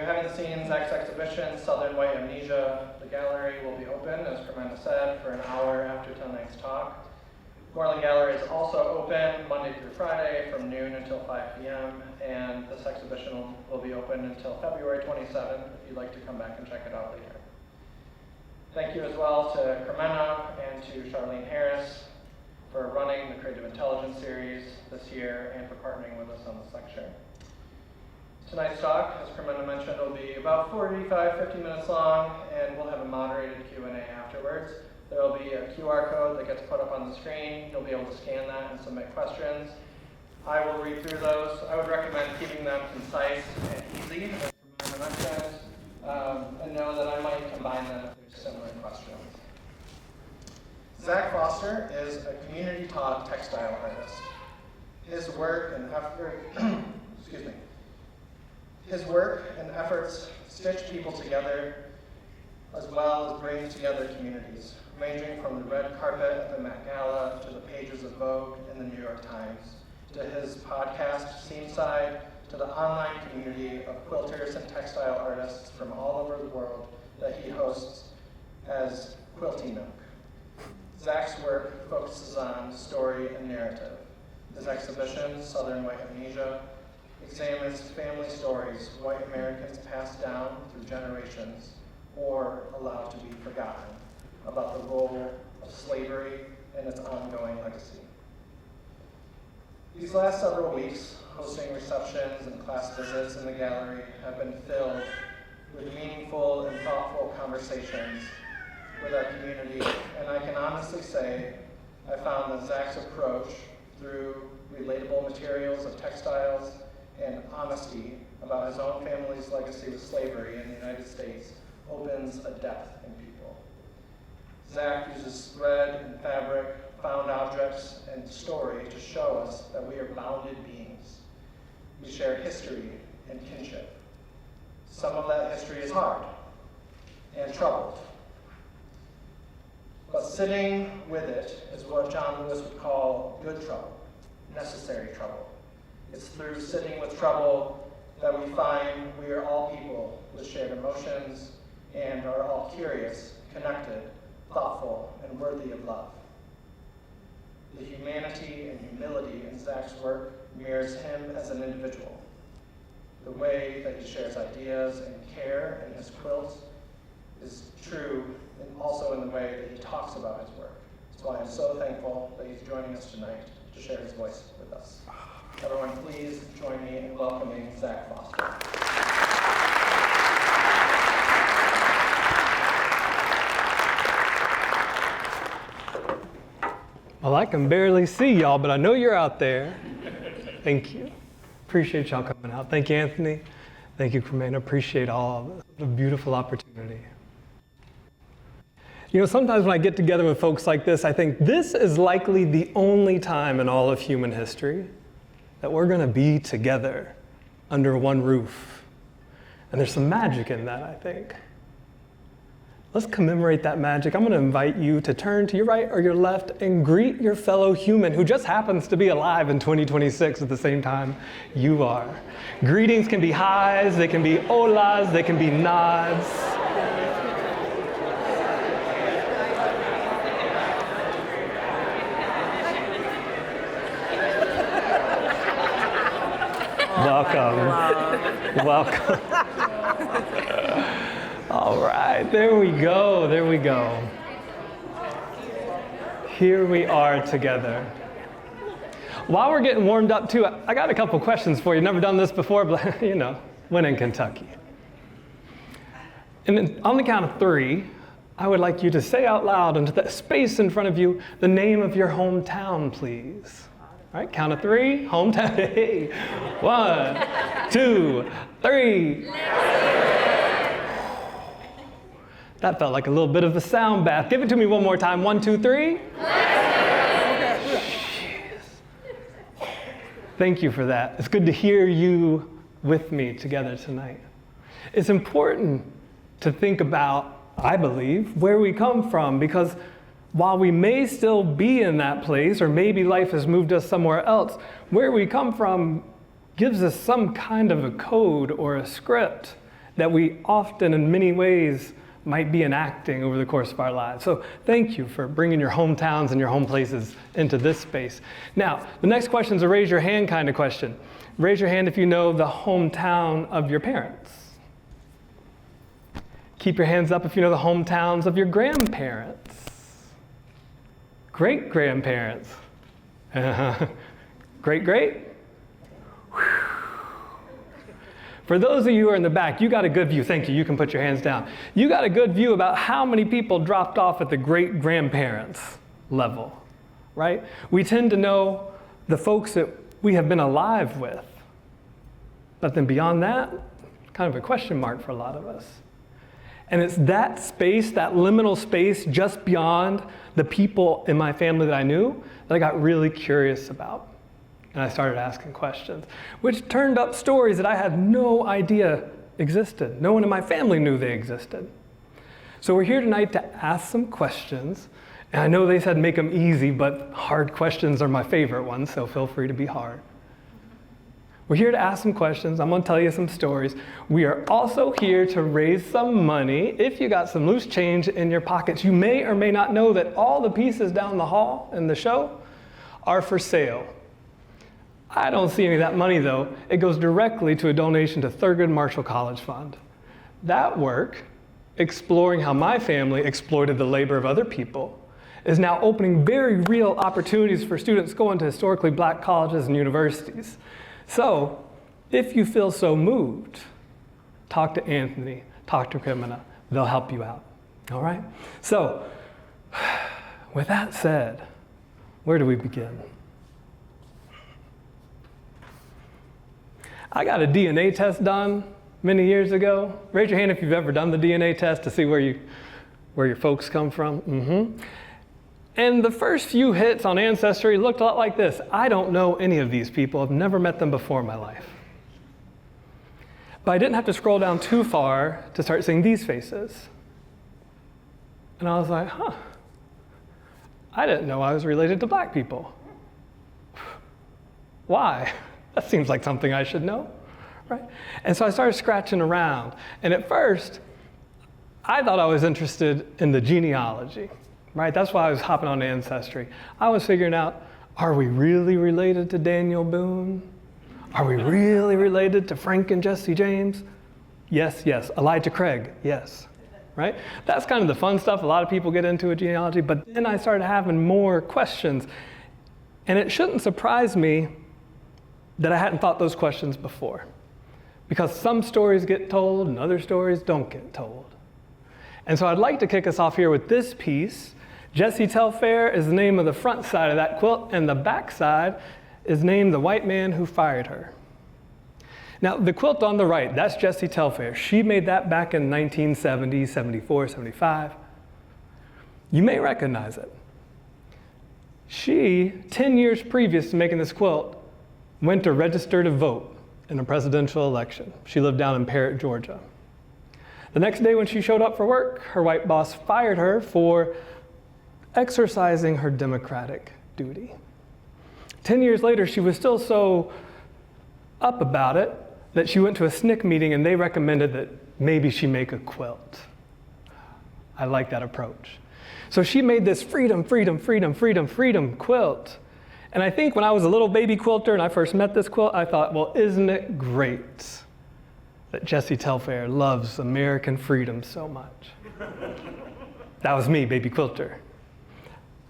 haven't seen Zak's exhibition, Southern White Amnesia, the gallery will be open, as Cremenda said, for an hour after tonight's talk. Morlan Gallery is also open Monday through Friday from noon until 5 p.m. and this exhibition will be open until February 27th if you'd like to come back and check it out later. Thank you as well to Cremenda and to Charlene Harris for running the Creative Intelligence series this year and for partnering with us on this lecture. Tonight's talk, as Cremenda mentioned, will be about 50 minutes long, and we'll have a moderated Q&A afterwards. There will be a QR code that gets put up on the screen. You'll be able to scan that and submit questions. I will read through those. I would recommend keeping them concise and easy, as Cremenda mentioned, and know that I might combine them if there's similar questions. Zak Foster is a community-taught textile artist. His work and efforts stitch people together as well as bring together communities, ranging from the red carpet at the Met Gala to the pages of Vogue and the New York Times, to his podcast, Seamside, to the online community of quilters and textile artists from all over the world that he hosts as Quilty Nook. Zak's work focuses on story and narrative. His exhibition, Southern White Amnesia, examines family stories white Americans passed down through generations or allowed to be forgotten about the role of slavery and its ongoing legacy. These last several weeks, hosting receptions and class visits in the gallery have been filled with meaningful and thoughtful conversations with our community, and I can honestly say I found that Zak's approach through relatable materials of textiles and honesty about his own family's legacy with slavery in the United States opens a depth in people. Zak uses thread and fabric, found objects, and story to show us that we are bounded beings. We share history and kinship. Some of that history is hard and troubled. But sitting with it is what John Lewis would call good trouble, necessary trouble. It's through sitting with trouble that we find we are all people with shared emotions and are all curious, connected, thoughtful, and worthy of love. The humanity and humility in Zak's work mirrors him as an individual. The way that he shares ideas and care in his quilts is true, and also in the way that he talks about his work. That's why I'm so thankful that he's joining us tonight to share his voice with us. Everyone, please join me in welcoming Zak Foster. Well, I can barely see y'all, but I know you're out there. Thank you. Appreciate y'all coming out. Thank you, Anthony. Thank you, Cremenda. Appreciate all the beautiful opportunity. You know, sometimes when I get together with folks like this, I think this is likely the only time in all of human history that we're gonna be together under one roof. And there's some magic in that, I think. Let's commemorate that magic. I'm gonna invite you to turn to your right or your left and greet your fellow human who just happens to be alive in 2026 at the same time you are. Greetings can be highs, they can be holas, they can be nods. Welcome. Welcome. All right, there we go, there we go. Here we are together. While we're getting warmed up too, I got a couple questions for you. Never done this before, but you know, when in Kentucky. And then on the count of 3, I would like you to say out loud into the space in front of you the name of your hometown, please. All right, count of 3, hometown. Hey. 1, 2, 3. That felt like a little bit of a sound bath. Give it to me one more time. 1, 2, 3. Thank you for that. It's good to hear you with me together tonight. It's important to think about, I believe, where we come from, because while we may still be in that place, or maybe life has moved us somewhere else, where we come from gives us some kind of a code or a script that we often, in many ways, might be enacting over the course of our lives. So thank you for bringing your hometowns and your home places into this space. Now, the next question is a raise your hand kind of question. Raise your hand if you know the hometown of your parents. Keep your hands up if you know the hometowns of your grandparents. Great-grandparents. Great-great? For those of you who are in the back, you got a good view. Thank you. You can put your hands down. You got a good view about how many people dropped off at the great-grandparents level, right? We tend to know the folks that we have been alive with. But then beyond that, kind of a question mark for a lot of us. And it's that space, that liminal space just beyond the people in my family that I knew, that I got really curious about. And I started asking questions, which turned up stories that I had no idea existed. No one in my family knew they existed. So we're here tonight to ask some questions. And I know they said make them easy, but hard questions are my favorite ones, so feel free to be hard. We're here to ask some questions. I'm going to tell you some stories. We are also here to raise some money. If you got some loose change in your pockets, you may or may not know that all the pieces down the hall in the show are for sale. I don't see any of that money, though. It goes directly to a donation to Thurgood Marshall College Fund. That work, exploring how my family exploited the labor of other people, is now opening very real opportunities for students going to historically black colleges and universities. So, if you feel so moved, talk to Anthony, talk to Kimina. They'll help you out. All right? So, with that said, where do we begin? I got a DNA test done many years ago. Raise your hand if you've ever done the DNA test to see where your folks come from. Mm-hmm. And the first few hits on Ancestry looked a lot like this. I don't know any of these people. I've never met them before in my life. But I didn't have to scroll down too far to start seeing these faces. And I was like, I didn't know I was related to black people. Why? That seems like something I should know, right? And so I started scratching around. And at first, I thought I was interested in the genealogy, right? That's why I was hopping on Ancestry. I was figuring out, are we really related to Daniel Boone? Are we really related to Frank and Jesse James? Yes, yes. Elijah Craig, yes, right? That's kind of the fun stuff. A lot of people get into a genealogy, but then I started having more questions. And it shouldn't surprise me that I hadn't thought those questions before. Because some stories get told and other stories don't get told. And so I'd like to kick us off here with this piece. Jessie Telfair is the name of the front side of that quilt, and the back side is named The White Man Who Fired Her. Now, the quilt on the right, that's Jessie Telfair. She made that back in 1970, 74, 75. You may recognize it. She, 10 years previous to making this quilt, went to register to vote in a presidential election. She lived down in Parrott, Georgia. The next day when she showed up for work, her white boss fired her for exercising her democratic duty. 10 years later, she was still so up about it that she went to a SNCC meeting and they recommended that maybe she make a quilt. I like that approach. So she made this freedom, freedom, freedom, freedom, freedom quilt. And I think when I was a little baby quilter and I first met this quilt, I thought, well, isn't it great that Jessie Telfair loves American freedom so much? That was me, baby quilter.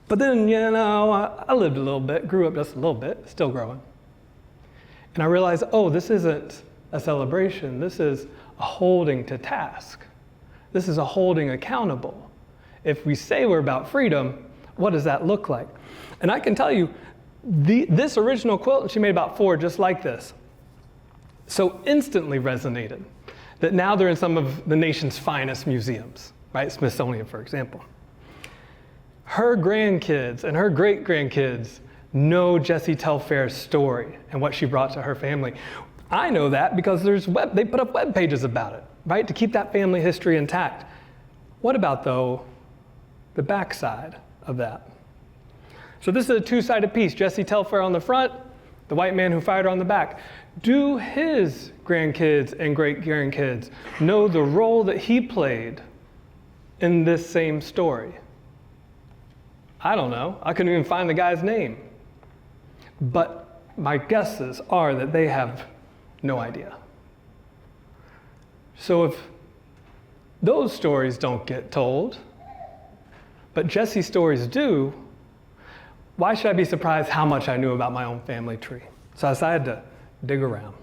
But then, I lived a little bit, grew up just a little bit, still growing. And I realized, this isn't a celebration. This is a holding to task. This is a holding accountable. If we say we're about freedom, what does that look like? And I can tell you, this original quilt, she made about 4 just like this, so instantly resonated that now they're in some of the nation's finest museums, right? Smithsonian, for example. Her grandkids and her great-grandkids know Jessie Telfair's story and what she brought to her family. I know that because they put up web pages about it, right? To keep that family history intact. What about, though, the backside of that? So this is a 2-sided piece. Jessie Telfair on the front, the white man who fired her on the back. Do his grandkids and great-grandkids know the role that he played in this same story? I don't know. I couldn't even find the guy's name. But my guesses are that they have no idea. So if those stories don't get told, but Jesse's stories do, why should I be surprised how much I knew about my own family tree? So I decided to dig around.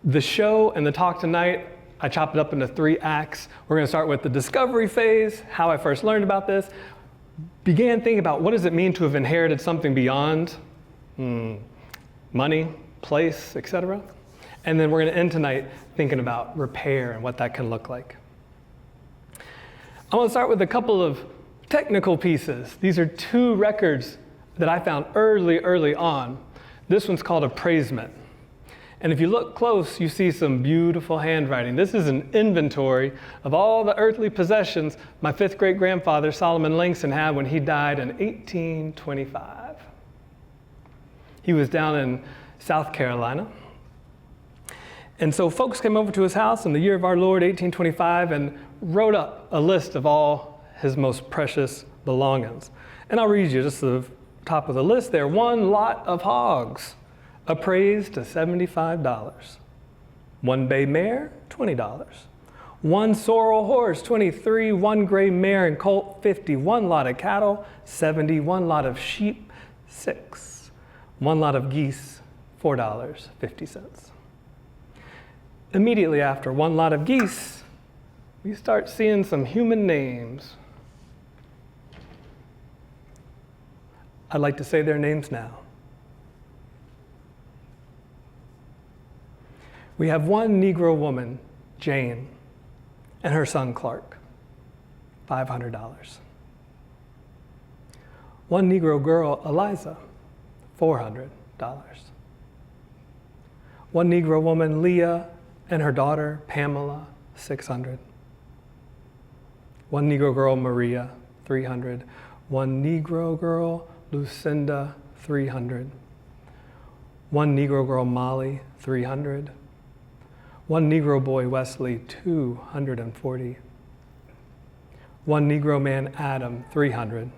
The show and the talk tonight, I chopped it up into 3 acts. We're going to start with the discovery phase, how I first learned about this, began thinking about what does it mean to have inherited something beyond money, place, etc. And then we're going to end tonight thinking about repair and what that can look like. I want to start with a couple of technical pieces. These are 2 records that I found early on. This one's called appraisement. And if you look close, you see some beautiful handwriting. This is an inventory of all the earthly possessions my 5th great-grandfather, Solomon Langston, had when he died in 1825. He was down in South Carolina. And so folks came over to his house in the year of our Lord, 1825, and wrote up a list of all his most precious belongings. And I'll read you just the top of the list there. 1 lot of hogs, appraised to $75. 1 bay mare, $20. 1 sorrel horse, $23. 1 gray mare and colt, $50. 1 lot of cattle, $70. 1 lot of sheep, $6. 1 lot of geese, $4.50. Immediately after 1 lot of geese, we start seeing some human names. I'd like to say their names now. We have 1 Negro woman, Jane, and her son, Clark, $500. 1 Negro girl, Eliza, $400. 1 Negro woman, Leah, and her daughter, Pamela, $600. 1 Negro girl, Maria, $300. 1 Negro girl, Lucinda, $300. 1 Negro girl, Molly, $300. 1 Negro boy, Wesley, $240. 1 Negro man, Adam, $300.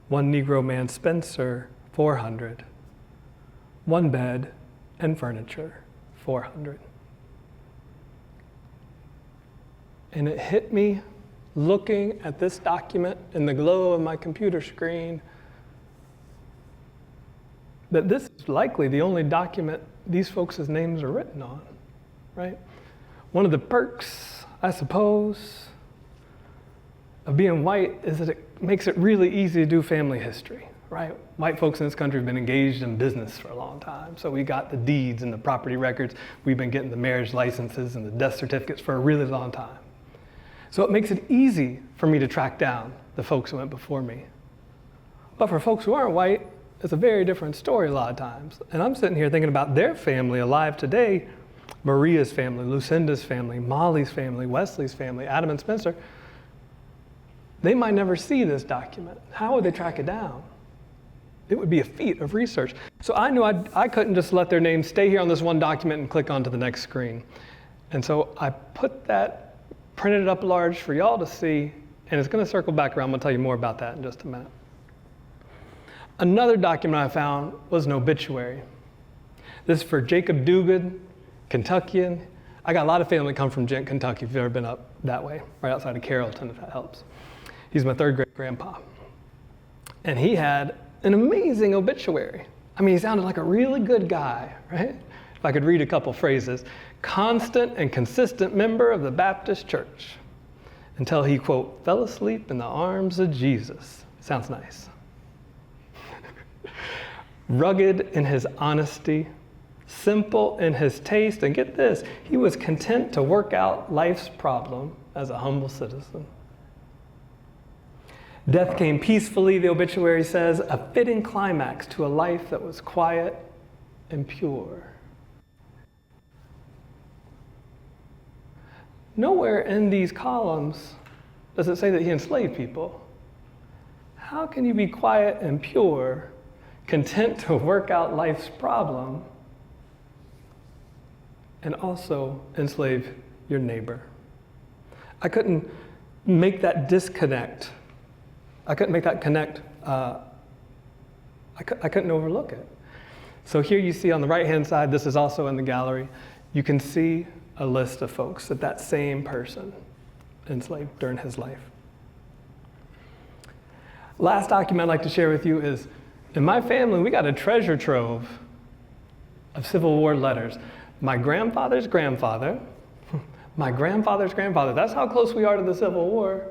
1 Negro man, Spencer, $400. 1 bed and furniture, $400. And it hit me looking at this document in the glow of my computer screen that this is likely the only document these folks' names are written on, right? One of the perks, I suppose, of being white is that it makes it really easy to do family history, right? White folks in this country have been engaged in business for a long time. So we got the deeds and the property records. We've been getting the marriage licenses and the death certificates for a really long time. So it makes it easy for me to track down the folks who went before me. But for folks who aren't white, it's a very different story a lot of times. And I'm sitting here thinking about their family alive today, Maria's family, Lucinda's family, Molly's family, Wesley's family, Adam and Spencer. They might never see this document. How would they track it down? It would be a feat of research. So I knew I couldn't just let their names stay here on this one document and click onto the next screen. And so I printed it up large for y'all to see, and it's going to circle back around. I'm going to tell you more about that in just a minute. Another document I found was an obituary. This is for Jacob Dugan, Kentuckian. I got a lot of family come from Kentucky if you've ever been up that way, right outside of Carrollton, if that helps. He's my 3rd great-grandpa. And he had an amazing obituary. I mean, he sounded like a really good guy, right? If I could read a couple phrases. Constant and consistent member of the Baptist Church until he, quote, fell asleep in the arms of Jesus. Sounds nice. Rugged in his honesty, simple in his taste, and get this, he was content to work out life's problem as a humble citizen. Death came peacefully, the obituary says, a fitting climax to a life that was quiet and pure. Nowhere in these columns does it say that he enslaved people. How can you be quiet and pure content to work out life's problem, and also enslave your neighbor. I couldn't make that disconnect. I couldn't make that connect. I couldn't overlook it. So here you see on the right-hand side, this is also in the gallery, you can see a list of folks that same person enslaved during his life. Last document I'd like to share with you is, in my family, we got a treasure trove of Civil War letters. My grandfather's grandfather, my grandfather's grandfather, that's how close we are to the Civil War,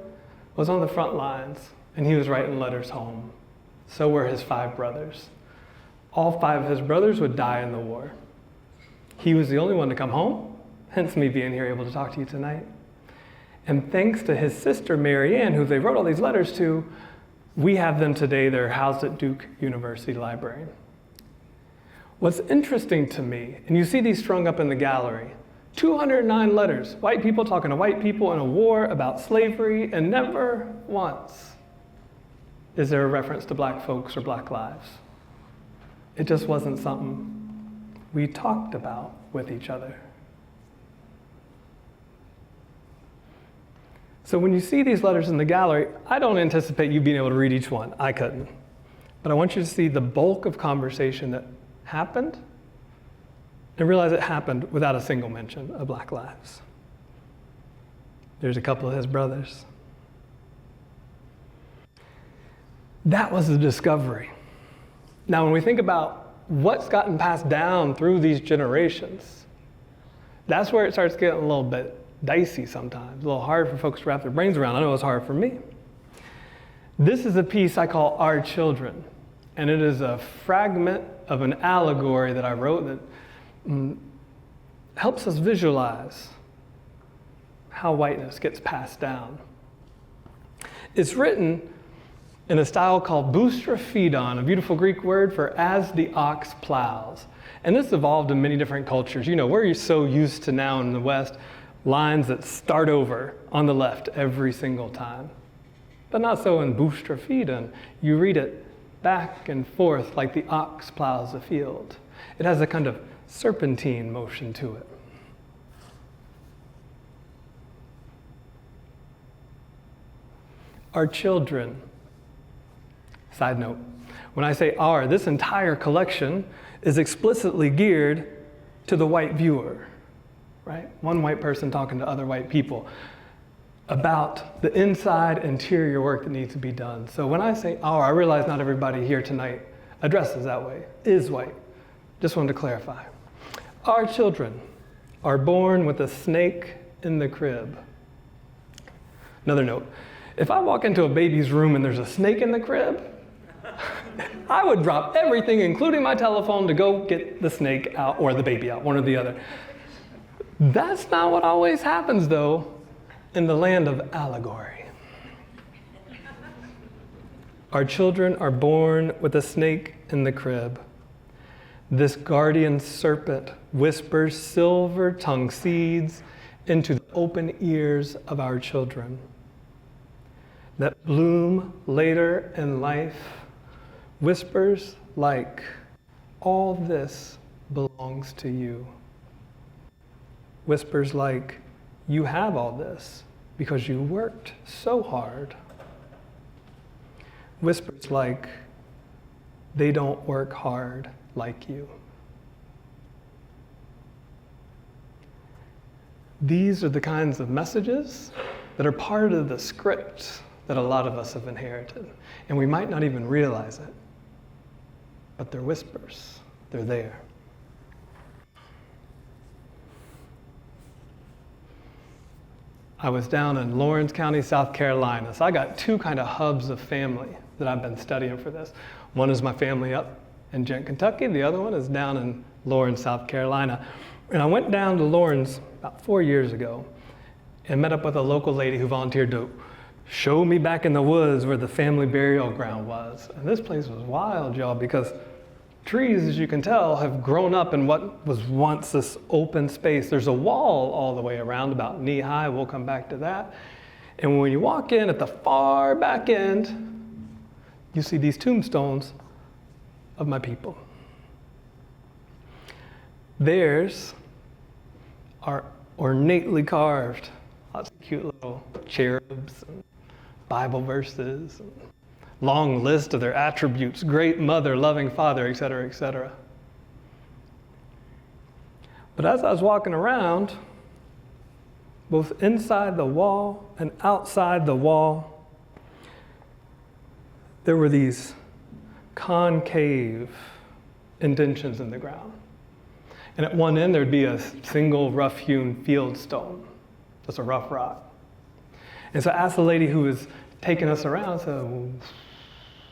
was on the front lines, and he was writing letters home. So were his 5 brothers. All 5 of his brothers would die in the war. He was the only one to come home, hence me being here able to talk to you tonight. And thanks to his sister, Mary Ann, who they wrote all these letters to, we have them today. They're housed at Duke University Library. What's interesting to me, and you see these strung up in the gallery, 209 letters, white people talking to white people in a war about slavery, and never once is there a reference to black folks or black lives. It just wasn't something we talked about with each other. So when you see these letters in the gallery, I don't anticipate you being able to read each one. I couldn't. But I want you to see the bulk of conversation that happened and realize it happened without a single mention of black lives. There's a couple of his brothers. That was the discovery. Now, when we think about what's gotten passed down through these generations, that's where it starts getting a little bit dicey sometimes, a little hard for folks to wrap their brains around. I know it's hard for me. This is a piece I call Our Children, and it is a fragment of an allegory that I wrote that helps us visualize how whiteness gets passed down. It's written in a style called boustrophodon, a beautiful Greek word for as the ox plows. And this evolved in many different cultures. You know, we're so used to now in the West, lines that start over on the left every single time. But not so in boustrophodon. You read it back and forth like the ox plows a field. It has a kind of serpentine motion to it. Our children. Side note, when I say our, this entire collection is explicitly geared to the white viewer, right? One white person talking to other white people about the inside interior work that needs to be done. So when I say our, I realize not everybody here tonight addresses that way, is white. Just wanted to clarify. Our children are born with a snake in the crib. Another note, if I walk into a baby's room and there's a snake in the crib, I would drop everything, including my telephone, to go get the snake out or the baby out, one or the other. That's not what always happens, though, in the land of allegory. Our children are born with a snake in the crib. This guardian serpent whispers silver-tongued seeds into the open ears of our children that bloom later in life. Whispers like, all this belongs to you. Whispers like, you have all this because you worked so hard. Whispers like, they don't work hard like you. These are the kinds of messages that are part of the script that a lot of us have inherited. And we might not even realize it. But they're whispers. They're there. I was down in Lawrence County, South Carolina. So I got 2 kind of hubs of family that I've been studying for this. One is my family up in Gent, Kentucky. The other one is down in Lawrence, South Carolina. And I went down to Lawrence about 4 years ago and met up with a local lady who volunteered to show me back in the woods where the family burial ground was. And this place was wild, y'all, because trees, as you can tell, have grown up in what was once this open space. There's a wall all the way around, about knee high. We'll come back to that. And when you walk in at the far back end, you see these tombstones of my people. Theirs are ornately carved, lots of cute little cherubs and Bible verses, and long list of their attributes, great mother, loving father, etc., etc. But as I was walking around, both inside the wall and outside the wall, there were these concave indentions in the ground. And at one end, there'd be a single rough-hewn field stone. That's a rough rock. And so I asked the lady who was taking us around, I said, well,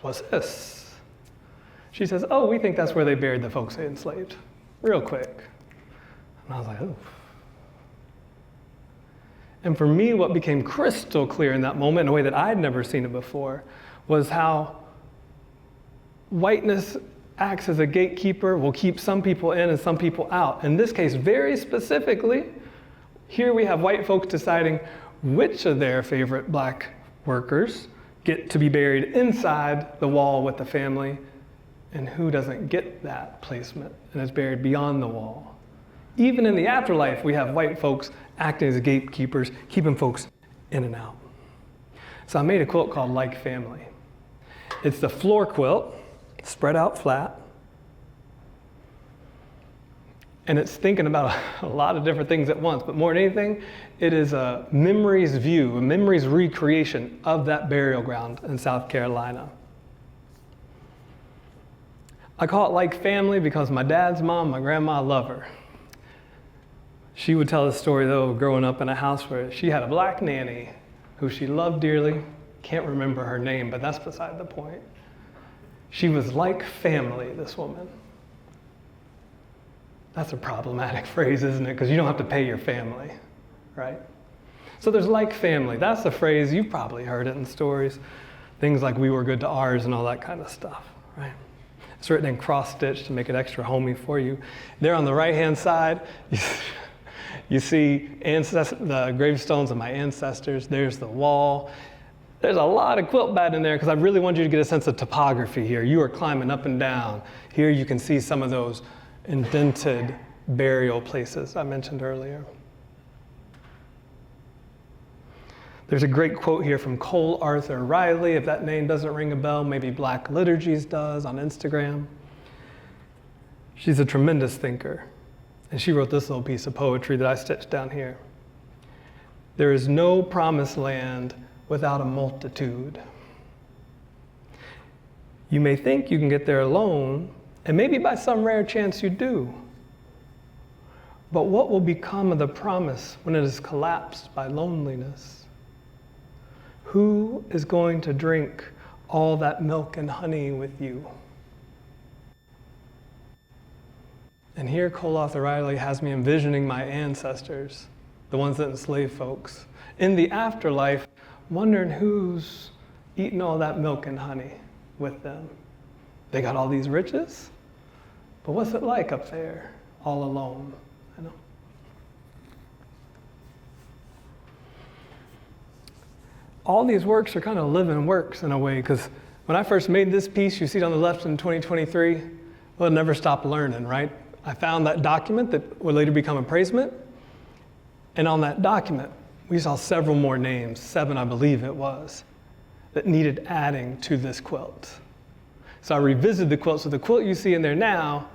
what's this? She says, oh, we think that's where they buried the folks they enslaved. Real quick. And I was like, oh. And for me, what became crystal clear in that moment, in a way that I'd never seen it before, was how whiteness acts as a gatekeeper, will keep some people in and some people out. In this case, very specifically, here we have white folks deciding which of their favorite black workers get to be buried inside the wall with the family, and who doesn't get that placement and is buried beyond the wall. Even in the afterlife, we have white folks acting as gatekeepers, keeping folks in and out. So I made a quilt called Like Family. It's the floor quilt, spread out flat. And it's thinking about a lot of different things at once, but more than anything, it is a memories view, a memories recreation of that burial ground in South Carolina. I call it Like Family because my dad's mom, my grandma, love her. She would tell the story, though, of growing up in a house where she had a black nanny who she loved dearly. Can't remember her name, but that's beside the point. She was like family, this woman. That's a problematic phrase, isn't it? Because you don't have to pay your family, right? So there's like family. That's a phrase, you've probably heard it in stories. Things like we were good to ours and all that kind of stuff, right? It's written in cross-stitch to make it extra homey for you. There on the right-hand side, you see the gravestones of my ancestors. There's the wall. There's a lot of quilt bat in there because I really want you to get a sense of topography here. You are climbing up and down. Here you can see some of those indented burial places I mentioned earlier. There's a great quote here from Cole Arthur Riley. If that name doesn't ring a bell, maybe Black Liturgies does on Instagram. She's a tremendous thinker. And she wrote this little piece of poetry that I stitched down here. There is no promised land without a multitude. You may think you can get there alone, and maybe by some rare chance you do. But what will become of the promise when it is collapsed by loneliness? Who is going to drink all that milk and honey with you? And here Cole Arthur Riley has me envisioning my ancestors, the ones that enslaved folks, in the afterlife, wondering who's eating all that milk and honey with them. They got all these riches, but what's it like up there, all alone? I know. All these works are kind of living works in a way, because when I first made this piece, you see it on the left in 2023, well, it never stopped learning, right? I found that document that would later become appraisement, and on that document, we saw several more names, 7 I believe it was, that needed adding to this quilt. So I revisited the quilt, so the quilt you see in there now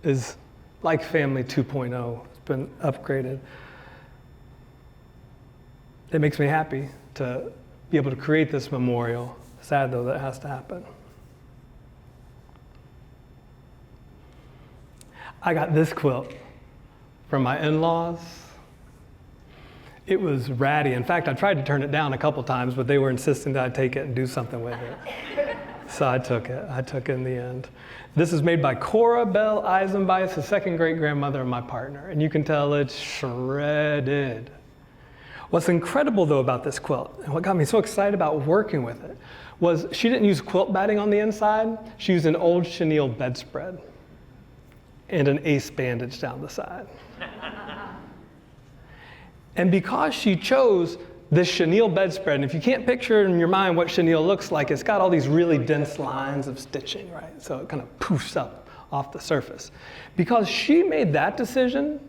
is Like Family 2.0. It's been upgraded. It makes me happy to be able to create this memorial. Sad though that it has to happen. I got this quilt from my in-laws. It was ratty. In fact, I tried to turn it down a couple times, but they were insisting that I take it and do something with it. So I took it. I took it in the end. This is made by Cora Bell Eisenbeis, the second great-grandmother of my partner. And you can tell it's shredded. What's incredible, though, about this quilt, and what got me so excited about working with it, was she didn't use quilt batting on the inside. She used an old chenille bedspread and an ace bandage down the side. And because she chose this chenille bedspread, and if you can't picture in your mind what chenille looks like, it's got all these really dense lines of stitching, right? So it kind of poofs up off the surface. Because she made that decision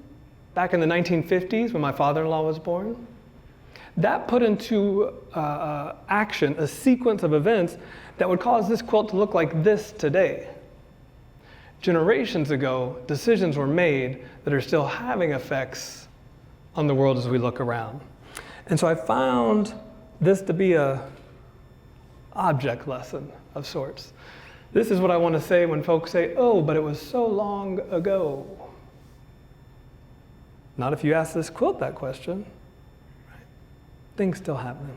back in the 1950s when my father-in-law was born, that put into action a sequence of events that would cause this quilt to look like this today. Generations ago, decisions were made that are still having effects on the world as we look around. And so I found this to be a object lesson of sorts. This is what I want to say when folks say, oh, but it was so long ago. Not if you ask this quilt that question. Right? Things still happen.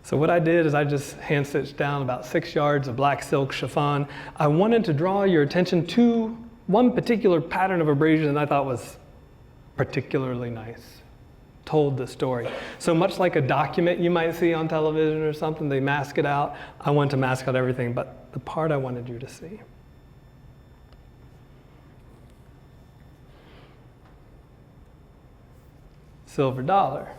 So what I did is I just hand stitched down about 6 yards of black silk chiffon. I wanted to draw your attention to one particular pattern of abrasion that I thought was particularly nice. Told the story. So much like a document you might see on television or something, they mask it out. I wanted to mask out everything, but the part I wanted you to see. Silver Dollar.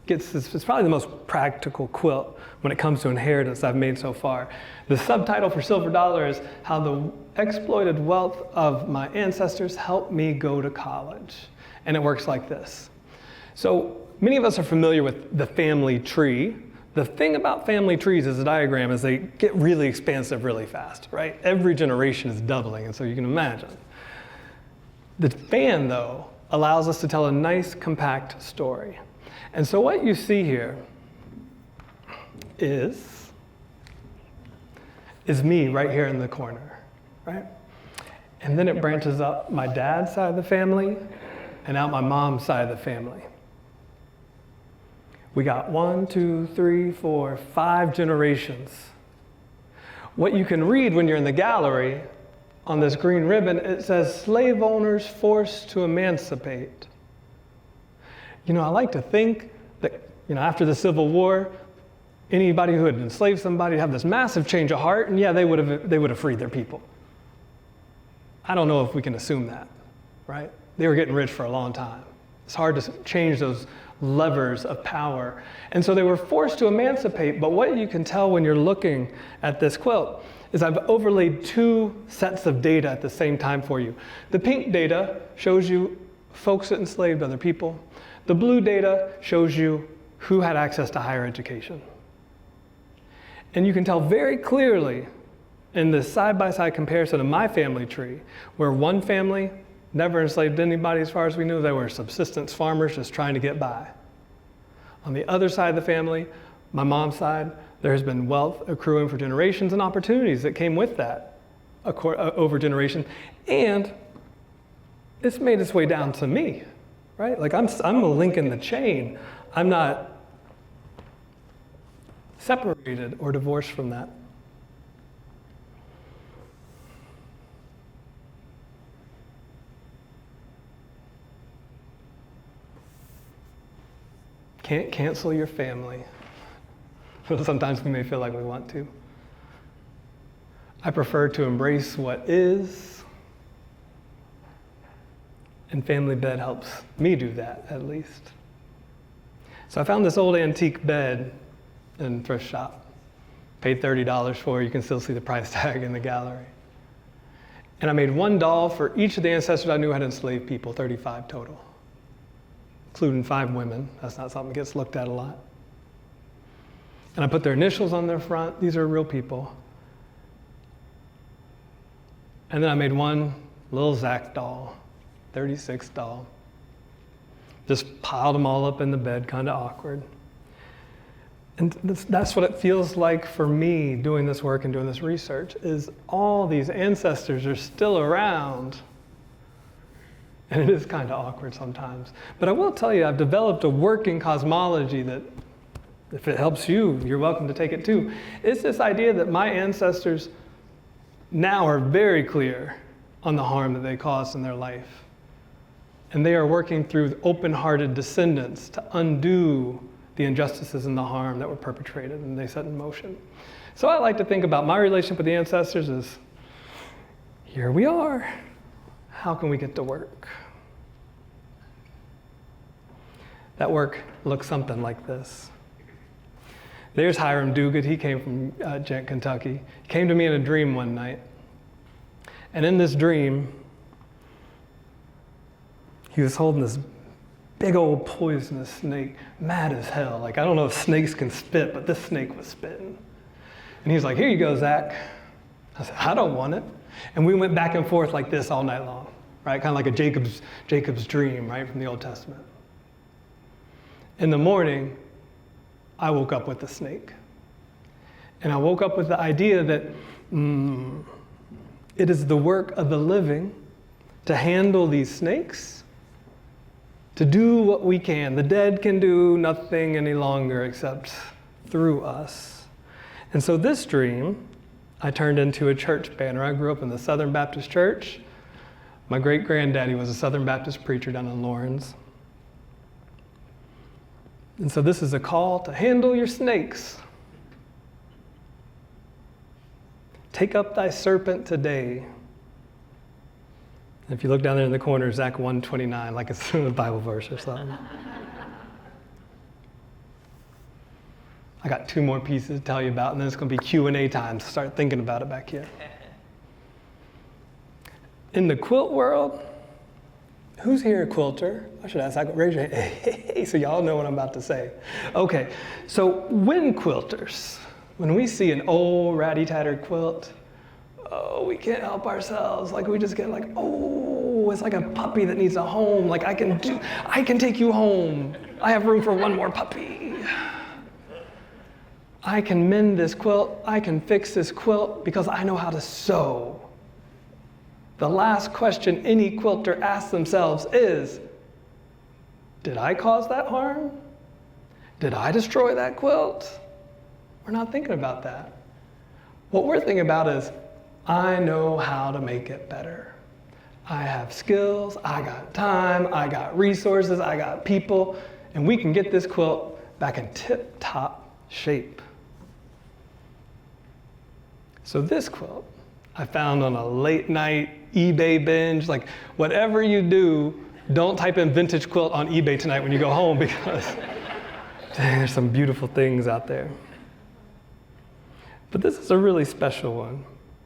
It's probably the most practical quilt when it comes to inheritance I've made so far. The subtitle for Silver Dollar is How the Exploited Wealth of My Ancestors Helped Me Go to College. And it works like this. So many of us are familiar with the family tree. The thing about family trees as a diagram is they get really expansive really fast, right? Every generation is doubling, and so you can imagine. The fan, though, allows us to tell a nice, compact story. And so what you see here is me right here in the corner, right? And then it branches up my dad's side of the family and out my mom's side of the family. We got 1, 2, 3, 4, 5 generations. What you can read when you're in the gallery on this green ribbon, it says slave owners forced to emancipate. You know, I like to think that, you know, after the Civil War, anybody who had enslaved somebody would have this massive change of heart, and yeah, they would have freed their people. I don't know if we can assume that, right? They were getting rich for a long time. It's hard to change those levers of power. And so they were forced to emancipate, but what you can tell when you're looking at this quilt is I've overlaid 2 sets of data at the same time for you. The pink data shows you folks that enslaved other people. The blue data shows you who had access to higher education. And you can tell very clearly in this side-by-side comparison of my family tree, where one family never enslaved anybody as far as we knew. They were subsistence farmers just trying to get by. On the other side of the family, my mom's side, there has been wealth accruing for generations and opportunities that came with that over generation. And it's made its way down to me, right? Like I'm a link in the chain. I'm not separated or divorced from that. Can't cancel your family. Sometimes we may feel like we want to. I prefer to embrace what is, and Family Bed helps me do that, at least. So I found this old antique bed in a thrift shop. Paid $30 for it. You can still see the price tag in the gallery. And I made 1 doll for each of the ancestors I knew had enslaved people, 35 total, including 5 women. That's not something that gets looked at a lot. And I put their initials on their front. These are real people. And then I made 1 little Zak doll, 36 doll. Just piled them all up in the bed, kind of awkward. And that's what it feels like for me doing this work and doing this research, is all these ancestors are still around. And it is kind of awkward sometimes. But I will tell you, I've developed a working cosmology that, if it helps you, you're welcome to take it too. It's this idea that my ancestors now are very clear on the harm that they caused in their life. And they are working through open-hearted descendants to undo the injustices and the harm that were perpetrated and they set in motion. So I like to think about my relationship with the ancestors as, here we are. How can we get to work? That work looks something like this. There's Hiram Duguid. He came from Gent, Kentucky. He came to me in a dream one night. And in this dream, he was holding this big old poisonous snake, mad as hell. Like, I don't know if snakes can spit, but this snake was spitting. And he's like, here you go, Zach. I said, I don't want it. And we went back and forth like this all night long, right? Kind of like a Jacob's dream, right, from the Old Testament. In the morning, I woke up with the snake. And I woke up with the idea that it is the work of the living to handle these snakes, to do what we can. The dead can do nothing any longer except through us. And so this dream, I turned into a church banner. I grew up in the Southern Baptist Church. My great-granddaddy was a Southern Baptist preacher down in Lawrence. And so this is a call to handle your snakes. Take up thy serpent today. If you look down there in the corner, Zach 1:29, like it's a Bible verse or something. I got 2 more pieces to tell you about, and then it's going to be Q&A time, so start thinking about it back here. In the quilt world, who's here a quilter? I should ask, raise your hand. Hey, so y'all know what I'm about to say. Okay, so when quilters, when we see an old ratty tattered quilt, oh, we can't help ourselves. Like we just get like, oh, it's like a puppy that needs a home. Like I can take you home. I have room for one more puppy. I can mend this quilt. I can fix this quilt because I know how to sew. The last question any quilter asks themselves is, did I cause that harm? Did I destroy that quilt? We're not thinking about that. What we're thinking about is, I know how to make it better. I have skills, I got time, I got resources, I got people, and we can get this quilt back in tip-top shape. So this quilt, I found on a late night eBay binge. Like whatever you do, don't type in vintage quilt on eBay tonight when you go home because there's some beautiful things out there. But this is a really special one.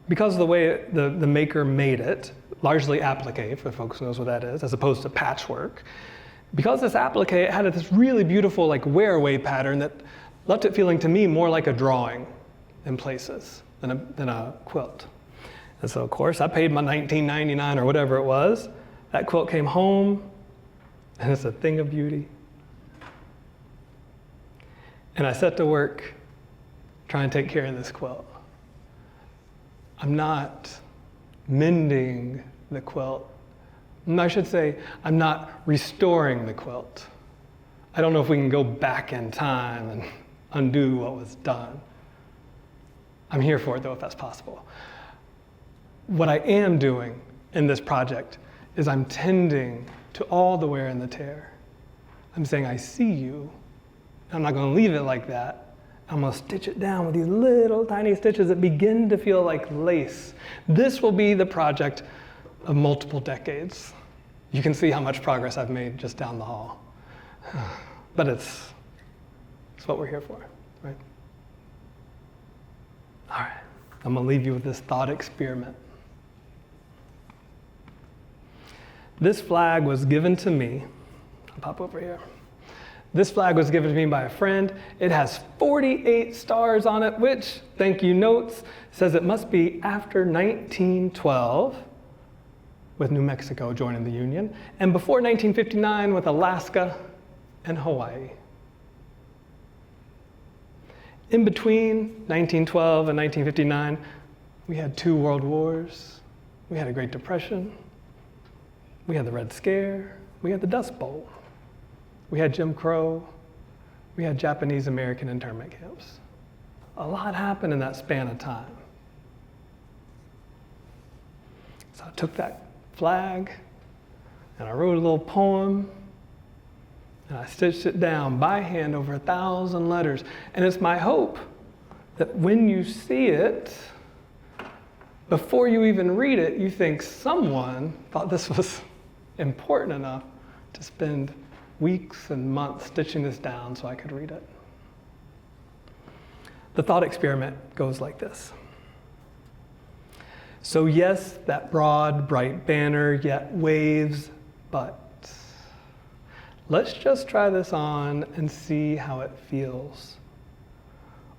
Because of the way the maker made it, largely applique, for folks who knows what that is, as opposed to patchwork. Because this applique, it had this really beautiful like wear-away pattern that left it feeling to me more like a drawing in places than a quilt. And so of course I paid my $19.99 or whatever it was. That quilt came home and it's a thing of beauty. And I set to work trying to take care of this quilt. I'm not mending the quilt. I should say, I'm not restoring the quilt. I don't know if we can go back in time and undo what was done. I'm here for it though, if that's possible. What I am doing in this project is I'm tending to all the wear and the tear. I'm saying, I see you. I'm not gonna leave it like that. I'm gonna stitch it down with these little tiny stitches that begin to feel like lace. This will be the project of multiple decades. You can see how much progress I've made just down the hall. But it's what we're here for, right? All right, I'm gonna leave you with this thought experiment. This flag was given to me. I'll pop over here. This flag was given to me by a friend. It has 48 stars on it, which, thank you notes, says it must be after 1912, with New Mexico joining the Union, and before 1959 with Alaska and Hawaii. In between 1912 and 1959, we had 2 world wars, we had a Great Depression, we had the Red Scare, we had the Dust Bowl, we had Jim Crow, we had Japanese American internment camps. A lot happened in that span of time. So I took that flag and I wrote a little poem and I stitched it down by hand over 1,000 letters. And it's my hope that when you see it, before you even read it, you think someone thought this was important enough to spend weeks and months stitching this down so I could read it. The thought experiment goes like this. So yes, that broad, bright banner yet waves, but let's just try this on and see how it feels.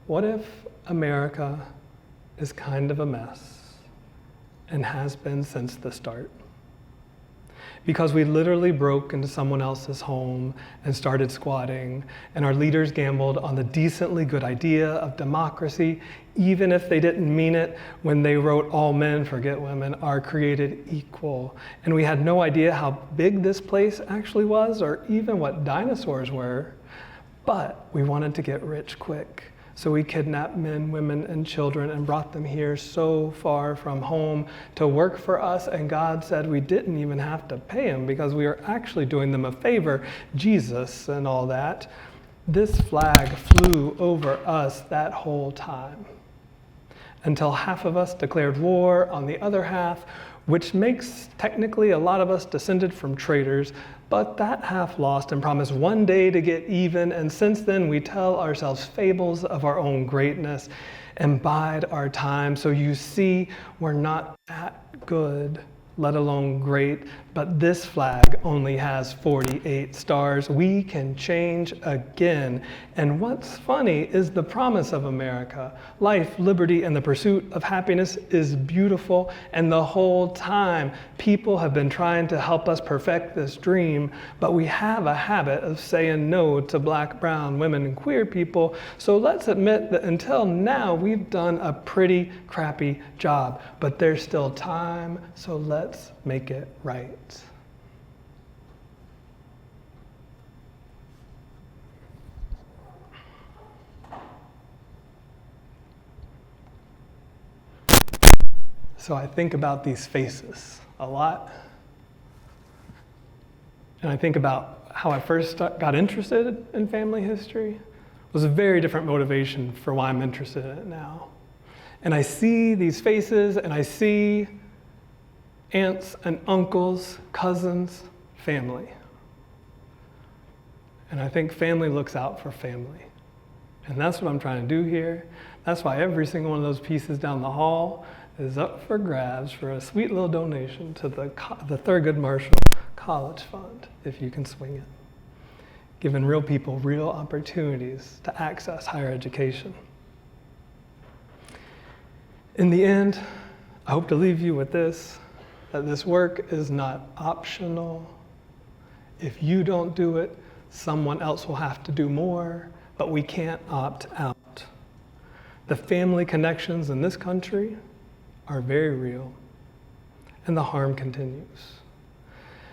What if America is kind of a mess and has been since the start? Because we literally broke into someone else's home and started squatting, and our leaders gambled on the decently good idea of democracy, even if they didn't mean it when they wrote all men, forget women, are created equal. And we had no idea how big this place actually was or even what dinosaurs were, but we wanted to get rich quick. So we kidnapped men, women, and children and brought them here so far from home to work for us. And God said we didn't even have to pay them because we were actually doing them a favor, Jesus and all that. This flag flew over us that whole time until half of us declared war on the other half, which makes technically a lot of us descended from traitors, but that half lost and promised one day to get even, and since then we tell ourselves fables of our own greatness and bide our time. So you see, we're not that good, let alone great, but this flag only has 48 stars. We can change again. And what's funny is the promise of America. Life, liberty, and the pursuit of happiness is beautiful. And the whole time, people have been trying to help us perfect this dream, but we have a habit of saying no to black, brown, women, and queer people. So let's admit that until now, we've done a pretty crappy job, but there's still time, so let's make it right. So I think about these faces a lot. And I think about how I first got interested in family history. It was a very different motivation for why I'm interested in it now. And I see these faces and I see aunts and uncles, cousins, family. And I think family looks out for family. And that's what I'm trying to do here. That's why every single one of those pieces down the hall is up for grabs for a sweet little donation to the Thurgood Marshall College Fund, if you can swing it. Giving real people real opportunities to access higher education. In the end, I hope to leave you with this, that this work is not optional. If you don't do it, someone else will have to do more, but we can't opt out. The family connections in this country are very real, and the harm continues.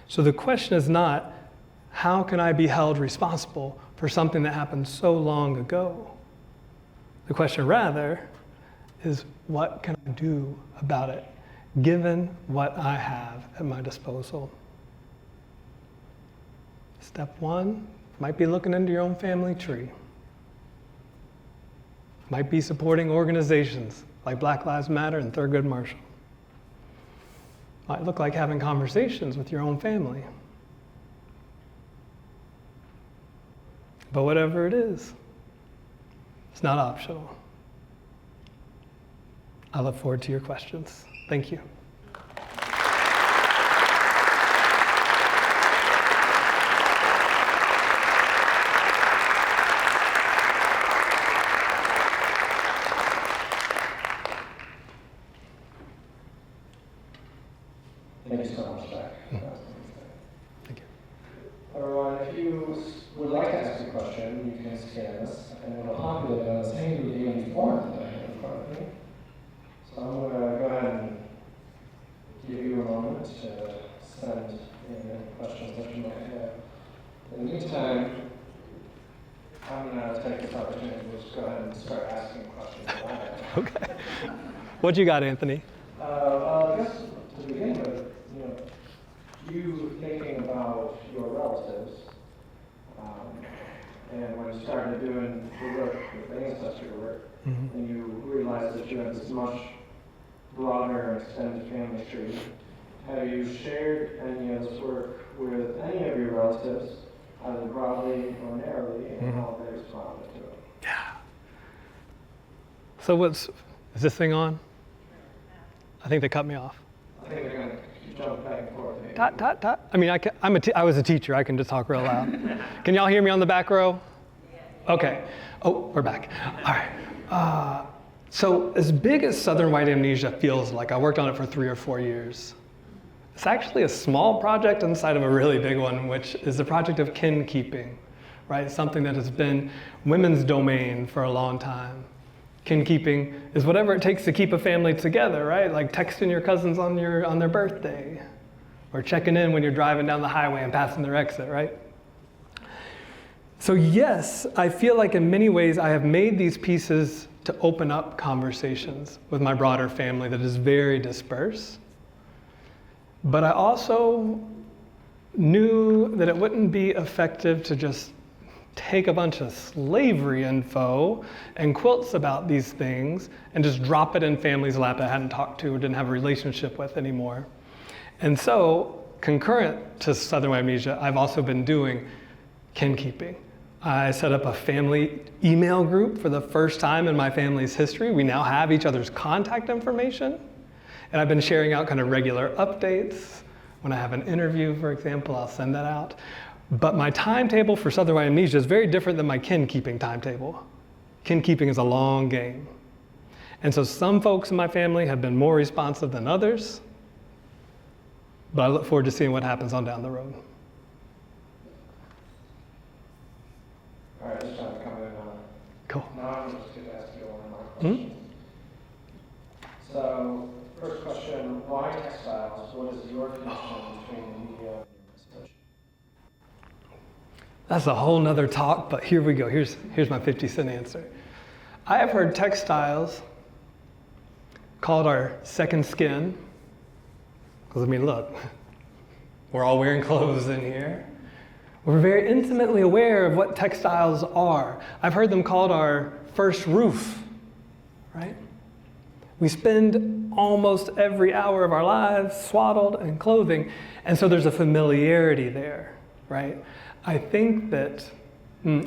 So the question is not, how can I be held responsible for something that happened so long ago? The question rather is, what can I do about it, given what I have at my disposal? Step one might be looking into your own family tree. Might be supporting organizations like Black Lives Matter and Thurgood Marshall. Might look like having conversations with your own family. But whatever it is, it's not optional. I look forward to your questions. Thank you. Thank you so much, Zak. Thank you. Everyone, if you would like to ask a question, you can scan this, and it'll populate on the same daily form that I have in front of me. So I'm going to go ahead and give you a moment to send in any questions that you might have. In the meantime, I'm going to take this opportunity to just go ahead and start asking questions that I have. Okay. What you got, Anthony? I guess to begin with, you thinking about your relatives, and when you started doing the work, the ancestry work, and you realized that you had this much broader extended family tree, have you shared any of this work with any of your relatives? either broadly or narrowly, and how they responded to it. Yeah. So is this thing on? I think they cut me off. I think they're going to jump back and forth. Maybe. Tot. I mean, I was a teacher. I can just talk real loud. Can y'all hear me on the back row? Okay. Oh, we're back. All right. So as big as Southern White Amnesia feels like, I worked on it for 3 or 4 years. It's actually a small project inside of a really big one, which is the project of kin keeping, right? Something that has been women's domain for a long time. Kin keeping is whatever it takes to keep a family together, right? Like texting your cousins on their birthday, or checking in when you're driving down the highway and passing their exit, right? So yes, I feel like in many ways I have made these pieces to open up conversations with my broader family that is very dispersed. But I also knew that it wouldn't be effective to just take a bunch of slavery info and quilts about these things and just drop it in families' lap I hadn't talked to or didn't have a relationship with anymore. And so, concurrent to Southern White Amnesia, I've also been doing kin keeping. I set up a family email group for the first time in my family's history. We now have each other's contact information. And I've been sharing out kind of regular updates. When I have an interview, for example, I'll send that out. But my timetable for Southern White Amnesia is very different than my kin keeping timetable. Kin keeping is a long game. And so some folks in my family have been more responsive than others. But I look forward to seeing what happens on down the road. All right, just trying to come in. Cool. Now I'm just going to ask you one more question. So, first question, why textiles? What is your connection between the media and your research? That's a whole nother talk, but here we go. Here's my 50-cent answer. I have heard textiles called our second skin. Because, I mean, look, we're all wearing clothes in here. We're very intimately aware of what textiles are. I've heard them called our first roof, right? We spend almost every hour of our lives swaddled in clothing, and so there's a familiarity there, right? I think that,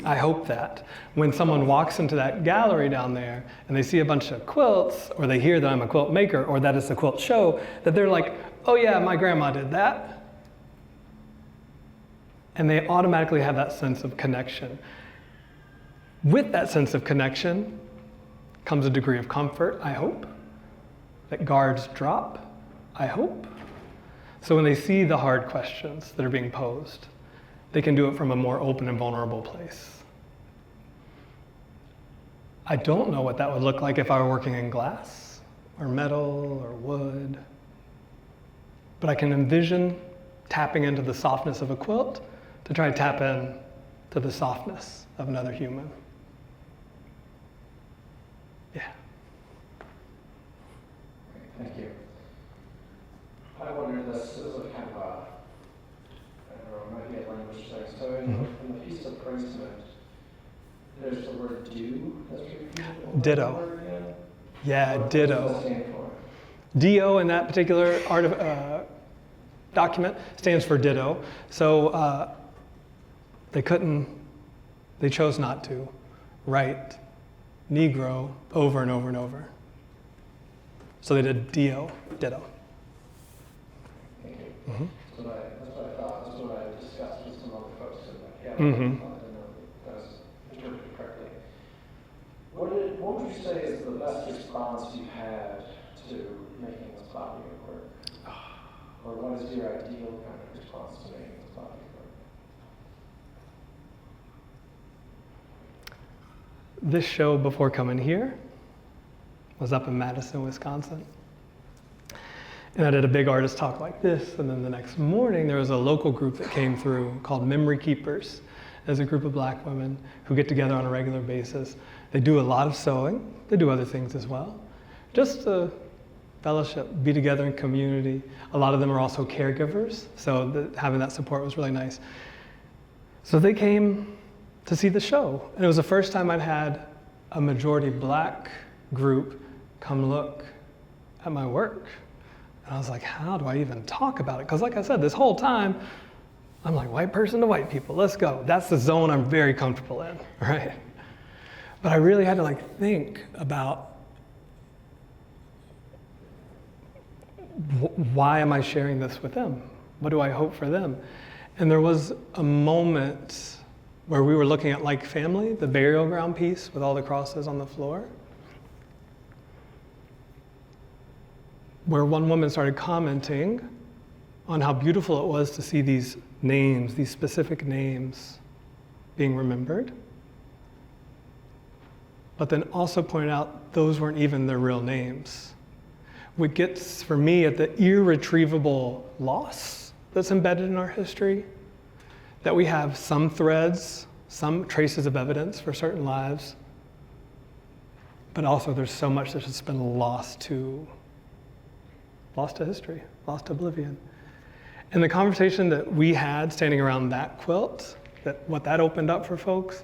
I hope that, when someone walks into that gallery down there and they see a bunch of quilts, or they hear that I'm a quilt maker, or that it's a quilt show, that they're like, oh yeah, my grandma did that. And they automatically have that sense of connection. With that sense of connection comes a degree of comfort, I hope. That guards drop, I hope. So when they see the hard questions that are being posed, they can do it from a more open and vulnerable place. I don't know what that would look like if I were working in glass, or metal, or wood. But I can envision tapping into the softness of a quilt to try to tap in to the softness of another human. Yeah. Thank you. I wonder, this is a kind of a, I don't know, it might be a language thing. So in the piece of placement, there's the word do that's repeated. Ditto. Yeah, What ditto. does that stand for? DO in that particular document stands for ditto. So they chose not to write Negro over and over and over. So they did DO, ditto. Thank you. That's what I thought. That's what I discussed with some other folks. And yeah, I didn't know that was interpreted correctly. What would you say is the best response you've had to making this body of work? Or what is your ideal kind of response to making this body of work? This show before coming here was up in Madison, Wisconsin. And I did a big artist talk like this, and then the next morning there was a local group that came through called Memory Keepers. There's a group of black women who get together on a regular basis. They do a lot of sewing. They do other things as well. Just to fellowship, be together in community. A lot of them are also caregivers, so having that support was really nice. So they came to see the show, and it was the first time I'd had a majority black group come look at my work. And I was like, how do I even talk about it? Because like I said, this whole time, I'm like, white person to white people, let's go. That's the zone I'm very comfortable in, right? But I really had to like think about why am I sharing this with them? What do I hope for them? And there was a moment where we were looking at like family, the burial ground piece with all the crosses on the floor, where one woman started commenting on how beautiful it was to see these names, these specific names being remembered, but then also pointed out those weren't even their real names. What gets, for me, at the irretrievable loss that's embedded in our history, that we have some threads, some traces of evidence for certain lives, but also there's so much that's just been lost to history, lost to oblivion. And the conversation that we had standing around that quilt, what that opened up for folks,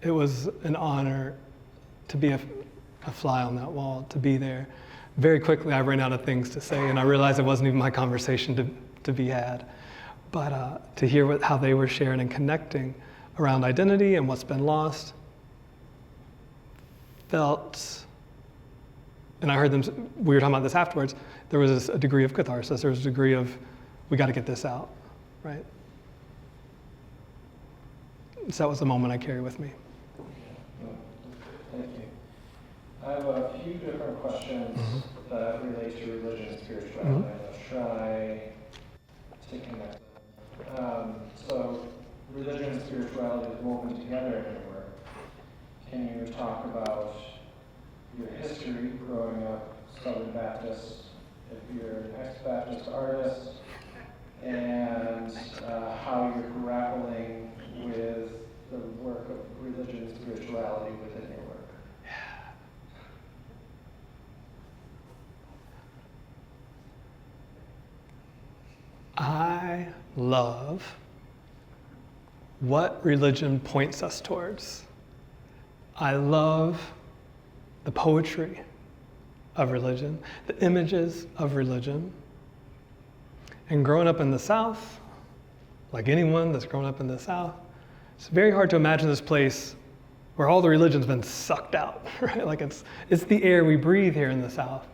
it was an honor to be a fly on that wall, to be there. Very quickly, I ran out of things to say, and I realized it wasn't even my conversation to be had. But to hear how they were sharing and connecting around identity and what's been lost, felt, and I heard them, we were talking about this afterwards, there was a degree of catharsis, there was a degree of, we got to get this out, right? So that was the moment I carry with me. Thank you. I have a few different questions that relate to religion and spirituality. I'm going to try to connect them. So religion and spirituality is woven together in your work. Can you talk about your history growing up Southern Baptist, if you're an ex-Baptist artist, and how you're grappling with the work of religion and spirituality within your work? I love what religion points us towards. I love the poetry of religion, the images of religion. And growing up in the South, like anyone that's grown up in the South, it's very hard to imagine this place where all the religion's been sucked out, right? Like it's the air we breathe here in the South.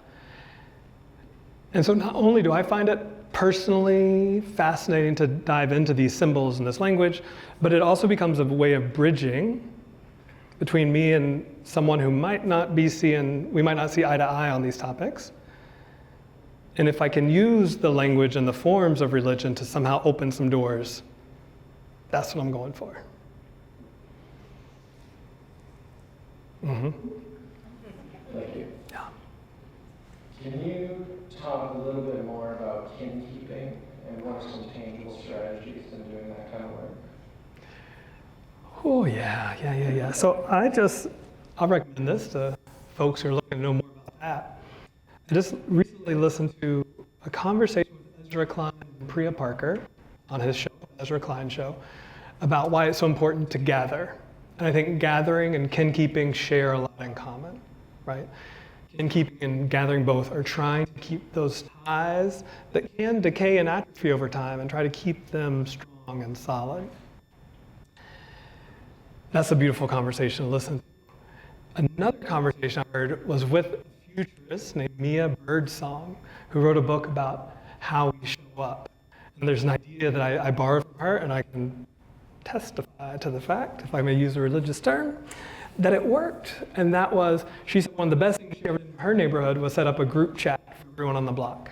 And so not only do I find it personally fascinating to dive into these symbols and this language, but it also becomes a way of bridging between me and someone who we might not see eye to eye on these topics. And if I can use the language and the forms of religion to somehow open some doors, that's what I'm going for. Thank you. Yeah. Can you talk a little bit more about kin keeping and what are some tangible strategies in doing that kind of work? Oh, yeah. So I'll recommend this to folks who are looking to know more about that. I just recently listened to a conversation with Ezra Klein and Priya Parker on his show, Ezra Klein Show, about why it's so important to gather. And I think gathering and kin keeping share a lot in common, right? Kin keeping and gathering both are trying to keep those ties that can decay and atrophy over time and try to keep them strong and solid. That's a beautiful conversation to listen to. Another conversation I heard was with a futurist named Mia Birdsong, who wrote a book about how we show up. And there's an idea that I borrowed from her, and I can testify to the fact, if I may use a religious term, that it worked. And that was, she said one of the best things she ever did in her neighborhood was set up a group chat for everyone on the block.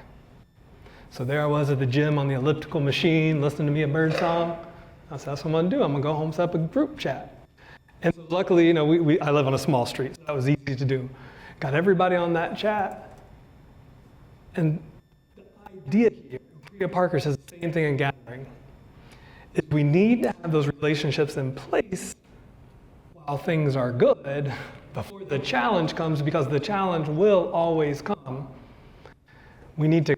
So there I was at the gym on the elliptical machine, listening to Mia Birdsong. I said, that's what I'm gonna do. I'm gonna go home and set up a group chat. And so luckily, I live on a small street, so that was easy to do. Got everybody on that chat. And the idea here, Priya Parker says the same thing in gathering, is we need to have those relationships in place while things are good, before the challenge comes, because the challenge will always come. We need to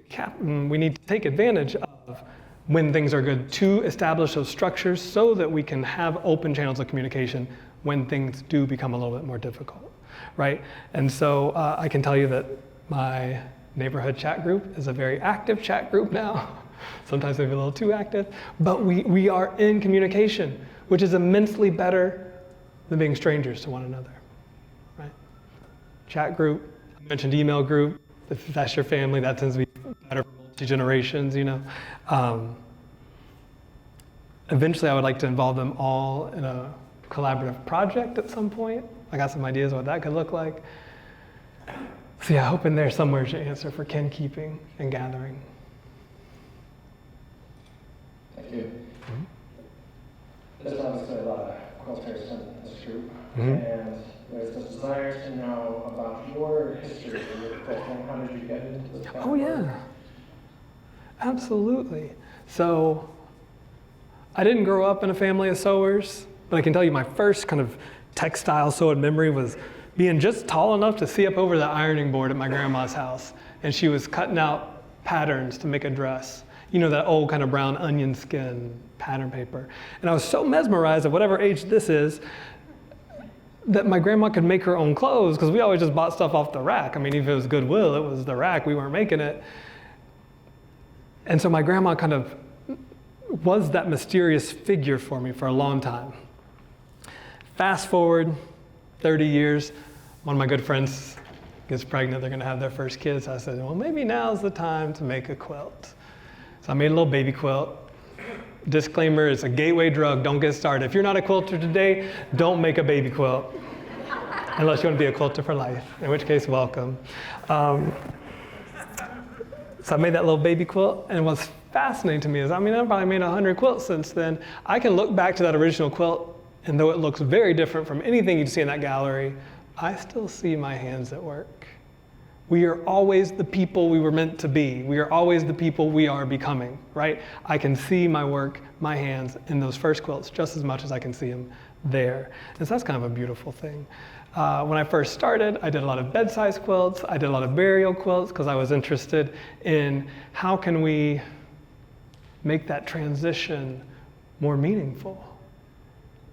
take advantage of when things are good to establish those structures so that we can have open channels of communication when things do become a little bit more difficult, right? And so I can tell you that my neighborhood chat group is a very active chat group now. Sometimes maybe a little too active, but we are in communication, which is immensely better than being strangers to one another, right? Chat group, I mentioned email group. If that's your family, that tends to be better for multi-generations, you know. Eventually, I would like to involve them all in a collaborative project at some point. I got some ideas of what that could look like. So yeah, hoping there's somewhere to answer for kin keeping and gathering. Thank you. There's obviously a lot of quilters in this group, Mm-hmm. and there's this desire to know about your history with quilting. How did you get into this? Oh yeah, absolutely. So I didn't grow up in a family of sewers, but I can tell you my first kind of textile sewed memory was being just tall enough to see up over the ironing board at my grandma's house, and she was cutting out patterns to make a dress. You know, that old kind of brown onion skin pattern paper. And I was so mesmerized at whatever age this is that my grandma could make her own clothes, because we always just bought stuff off the rack. I mean, even if it was Goodwill, it was the rack, we weren't making it. And so my grandma kind of was that mysterious figure for me for a long time. Fast forward 30 years, one of my good friends gets pregnant, they're gonna have their first kids. I said, well, maybe now's the time to make a quilt. So I made a little baby quilt. Disclaimer, it's a gateway drug, don't get started. If you're not a quilter today, don't make a baby quilt, unless you want to be a quilter for life, in which case, welcome. So I made that little baby quilt, and what's fascinating to me is, I mean, I've probably made 100 quilts since then. I can look back to that original quilt, and though it looks very different from anything you'd see in that gallery, I still see my hands at work. We are always the people we were meant to be. We are always the people we are becoming, right? I can see my work, my hands in those first quilts just as much as I can see them there. And so that's kind of a beautiful thing. When I first started, I did a lot of bed-size quilts. I did a lot of burial quilts because I was interested in how can we make that transition more meaningful.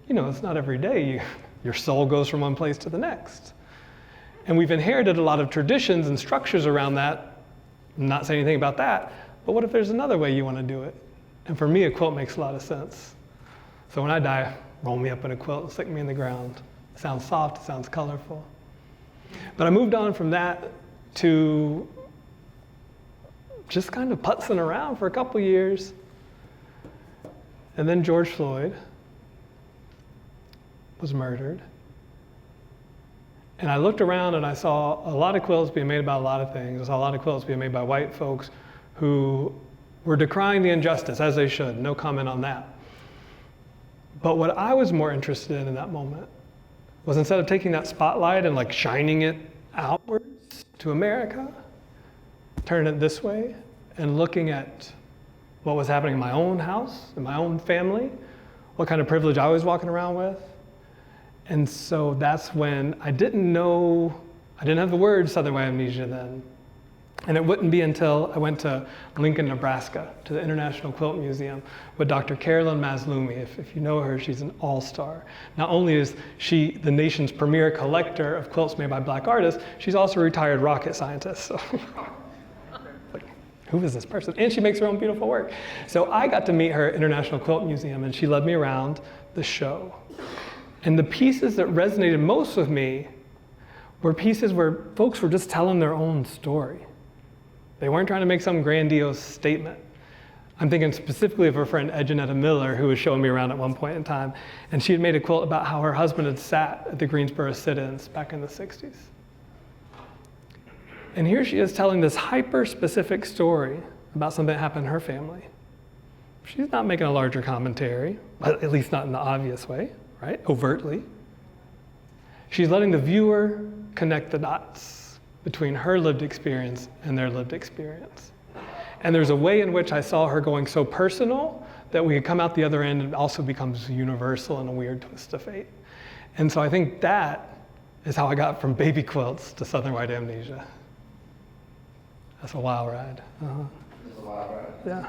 You know, it's not every day your soul goes from one place to the next. And we've inherited a lot of traditions and structures around that. I'm not saying anything about that, but what if there's another way you want to do it? And for me, a quilt makes a lot of sense. So when I die, roll me up in a quilt and stick me in the ground. It sounds soft, it sounds colorful. But I moved on from that to just kind of putzing around for a couple years. And then George Floyd was murdered. And I looked around and I saw a lot of quilts being made about a lot of things. I saw a lot of quilts being made by white folks who were decrying the injustice, as they should, no comment on that. But what I was more interested in that moment was, instead of taking that spotlight and like shining it outwards to America, turning it this way and looking at what was happening in my own house, in my own family, what kind of privilege I was walking around with. And so that's when I didn't have the word Southern White Amnesia then. And it wouldn't be until I went to Lincoln, Nebraska, to the International Quilt Museum with Dr. Carolyn Mazlumi. If you know her, she's an all-star. Not only is she the nation's premier collector of quilts made by Black artists, she's also a retired rocket scientist. So, like, who is this person? And she makes her own beautiful work. So I got to meet her at International Quilt Museum, and she led me around the show. And the pieces that resonated most with me were pieces where folks were just telling their own story. They weren't trying to make some grandiose statement. I'm thinking specifically of her friend Edjanetta Miller, who was showing me around at one point in time, and she had made a quilt about how her husband had sat at the Greensboro sit-ins back in the 60s. And here she is telling this hyper-specific story about something that happened in her family. She's not making a larger commentary, at least not in the obvious way, right? Overtly. She's letting the viewer connect the dots between her lived experience and their lived experience. And there's a way in which I saw her going so personal that we could come out the other end and it also becomes universal in a weird twist of fate. And so I think that is how I got from baby quilts to Southern White Amnesia. That's a wild ride. It's a wild ride. Yeah.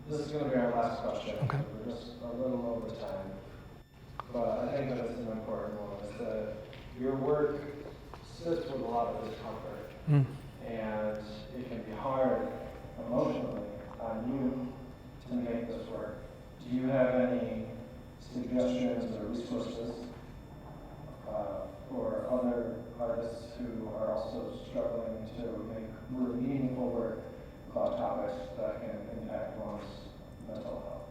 This is going to be our last question. Okay. We're just a little over time. But I think that it's an important one, is that your work sits with a lot of discomfort. Mm. And it can be hard emotionally on you to make this work. Do you have any suggestions or resources for other artists who are also struggling to make really meaningful work about topics that can impact one's mental health?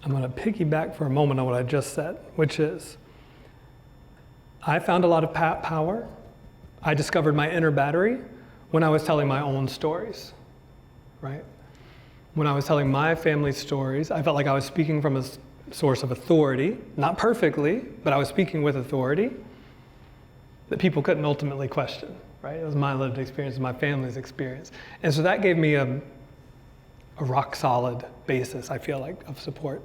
I'm going to piggyback for a moment on what I just said, which is, I found a lot of power. I discovered my inner battery when I was telling my own stories, right? When I was telling my family's stories, I felt like I was speaking from a source of authority, not perfectly, but I was speaking with authority that people couldn't ultimately question, right? It was my lived experience, my family's experience. And so that gave me a rock solid basis, I feel like, of support.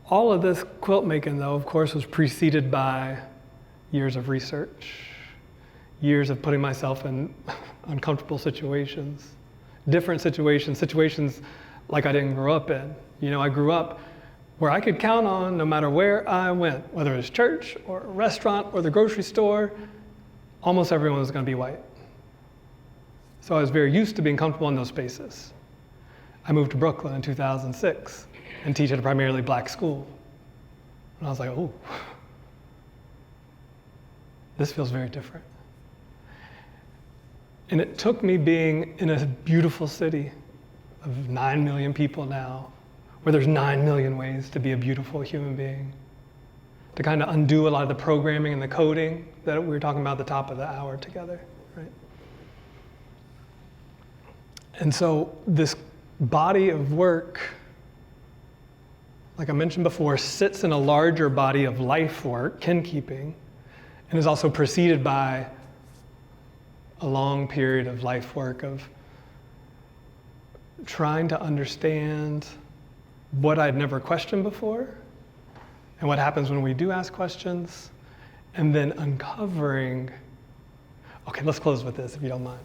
All of this quilt making, though, of course, was preceded by years of research, years of putting myself in uncomfortable situations, different situations like I didn't grow up in. You know, I grew up where I could count on, no matter where I went, whether it was church or a restaurant or the grocery store, almost everyone was going to be white. So I was very used to being comfortable in those spaces. I moved to Brooklyn in 2006 and teach at a primarily black school. And I was like, oh, this feels very different. And it took me being in a beautiful city of 9 million people now, where there's 9 million ways to be a beautiful human being, to kind of undo a lot of the programming and the coding that we were talking about at the top of the hour together, right? And so this body of work, like I mentioned before, sits in a larger body of life work, kin-keeping, and is also preceded by a long period of life work of trying to understand what I'd never questioned before, and what happens when we do ask questions, and then uncovering, okay, let's close with this if you don't mind.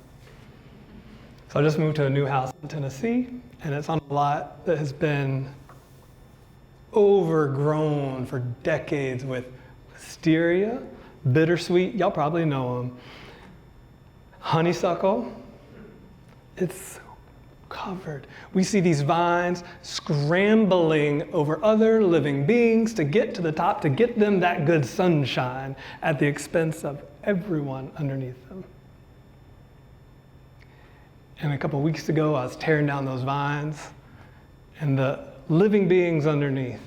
So I just moved to a new house in Tennessee, and it's on a lot that has been overgrown for decades with wisteria, bittersweet, y'all probably know them, honeysuckle. It's covered. We see these vines scrambling over other living beings to get to the top, to get them that good sunshine at the expense of everyone underneath them. And a couple of weeks ago, I was tearing down those vines, and the living beings underneath,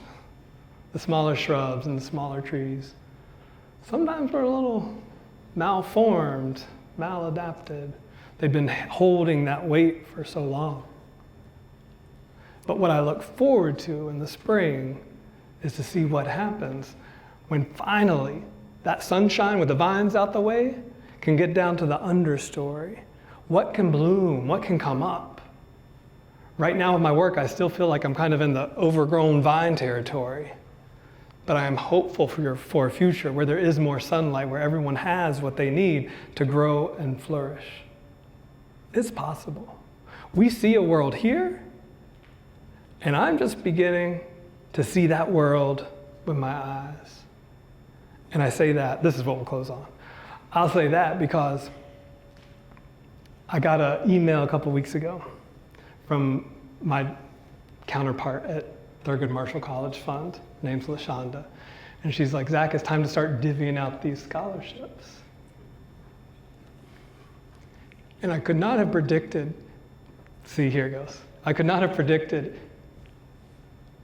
the smaller shrubs and the smaller trees, sometimes were a little malformed, maladapted. They've been holding that weight for so long. But what I look forward to in the spring is to see what happens when finally that sunshine with the vines out the way can get down to the understory. What can bloom? What can come up? Right now with my work, I still feel like I'm kind of in the overgrown vine territory. But I am hopeful for a future where there is more sunlight, where everyone has what they need to grow and flourish. It's possible. We see a world here, and I'm just beginning to see that world with my eyes. And I say that, this is what we'll close on. I'll say that because I got an email a couple weeks ago from my counterpart at Thurgood Marshall College Fund, name's LaShonda. And she's like, Zach, it's time to start divvying out these scholarships. And I could not have predicted, see, here it goes. I could not have predicted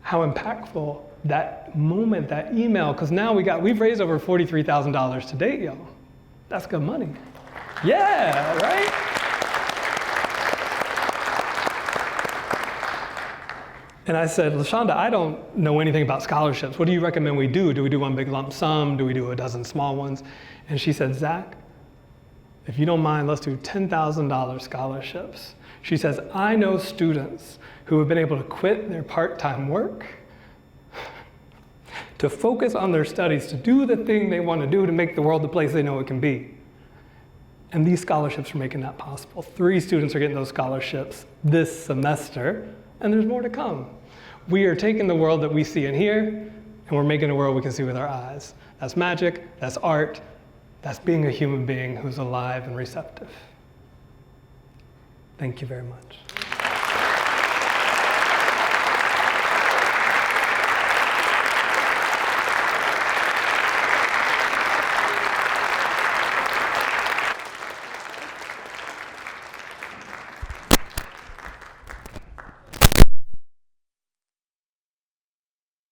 how impactful that moment, that email, because now we've raised over $43,000 to date, y'all. That's good money. Yeah, right? And I said, LaShonda, I don't know anything about scholarships. What do you recommend we do? Do we do one big lump sum? Do we do a dozen small ones? And she said, Zach, if you don't mind, let's do $10,000 scholarships. She says, I know students who have been able to quit their part-time work to focus on their studies, to do the thing they want to do to make the world the place they know it can be. And these scholarships are making that possible. 3 students are getting those scholarships this semester, and there's more to come. We are taking the world that we see and hear, and we're making a world we can see with our eyes. That's magic, that's art, that's being a human being who's alive and receptive. Thank you very much.